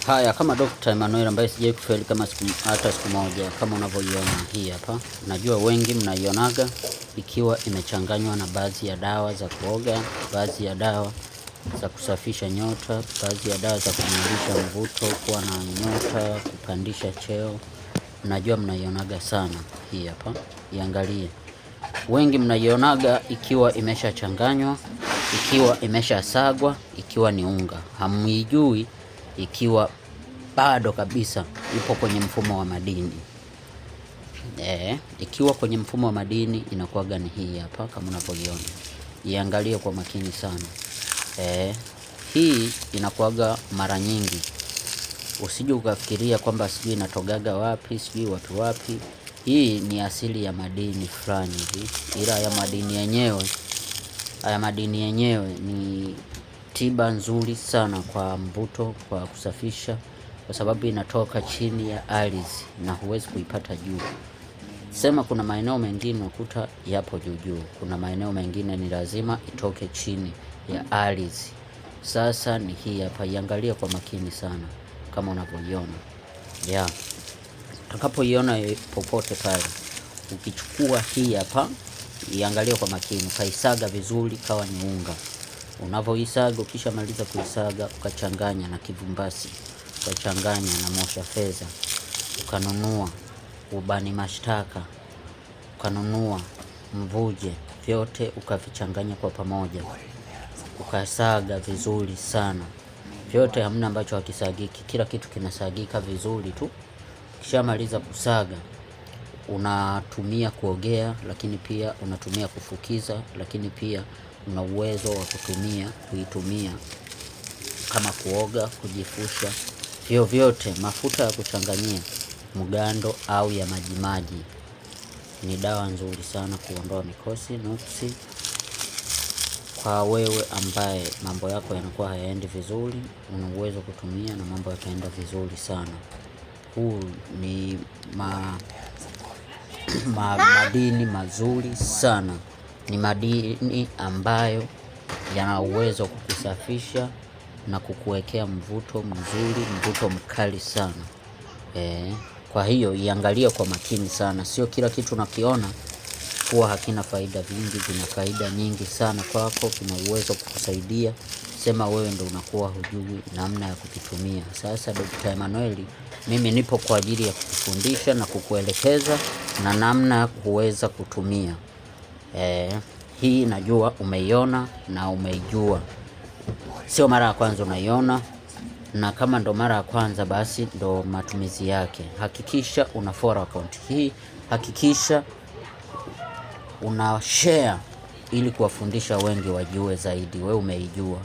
Haya, kama Dr. Emmanuel ambaye sijai kufeli kama hata siku moja, kama unavyoiona hii hapa. Najua wengi mnaionaga ikiwa imechanganywa na baadhi ya dawa za kuoga, baadhi ya dawa za kusafisha nyota, baadhi ya dawa za kuimarisha mvuto, kuwa na nyota, kupandisha cheo. Najua mnaionaga sana hii hapa. Iangalie. Wengi mnaionaga ikiwa imeshachanganywa, ikiwa imeshasagwa, ikiwa ni unga. Hamuijui ikiwa bado kabisa ipo kwenye mfumo wa madini. Ikiwa kwenye mfumo wa madini inakuwa gani hii hapa kama unavyoiona. Iangalie kwa makini sana. Hii inakuwaga mara nyingi. Usije ukafikiria kwamba sijui inatogaga wapi, sijui wapi. Hii ni asili ya madini fulani hivi. Ila haya madini yenyewe ni tiba nzuri sana kwa mvuto, kwa kusafisha, kwa sababu inatoka chini ya ardhi na huwezi kuipata juu. Sema kuna maeneo mengine ukuta yapo juu. Kuna maeneo mengine ni lazima itoke chini ya ardhi. Sasa ni hii hapa, iangalie kwa makini sana kama unavyoiona. Utakapoiona popote pale, ukichukua hii hapa, iangalie kwa makini, kaisaga vizuri kawa ni unga. Unavyoisaga, ukishamaliza kuisaga, ukachanganya na kivumbasi, ukachanganya na mosha fedha, ukanunua ubani mashtaka, ukanunua mvuje, vyote ukavichanganya kwa pamoja, ukasaga vizuri sana. Vyote hamna ambacho hakisagiki, kila kitu kinasagika vizuri tu. Ukishamaliza kusaga, unatumia kuogea, lakini pia unatumia kufukiza, lakini pia una uwezo wa kuitumia kama kuoga, kujifusha. Vyote mafuta ya kuchanganyia, mgando au ya majimaji. Ni dawa nzuri sana kuondoa mikosi, nuksi. Kwa wewe ambaye mambo yako yanakuwa hayaendi vizuri, una uwezo kutumia na mambo yakaenda vizuri sana. Huu ni madini mazuri sana. Ni madini ambayo yana uwezo kukusafisha na kukuwekea mvuto mzuri, mvuto mkali sana. Kwa hiyo iangalie kwa makini sana. Sio kila kitu unakiona kuwa hakina faida vingi, vina faida nyingi sana kwako, kina uwezo kukusaidia. Sema wewe ndo unakuwa hujui namna ya kukitumia. Sasa Dr. Emmanuel, mimi nipo kwa ajili ya kukufundisha na kukuelekeza na namna ya kuweza kutumia. Hii najua umeiona na umeijua. Sio mara ya kwanza unaiona, na kama ndo mara ya kwanza basi ndo matumizi yake. Hakikisha una follow account hii, hakikisha una share ili kuwafundisha wengi wajue zaidi. Wewe umeijua.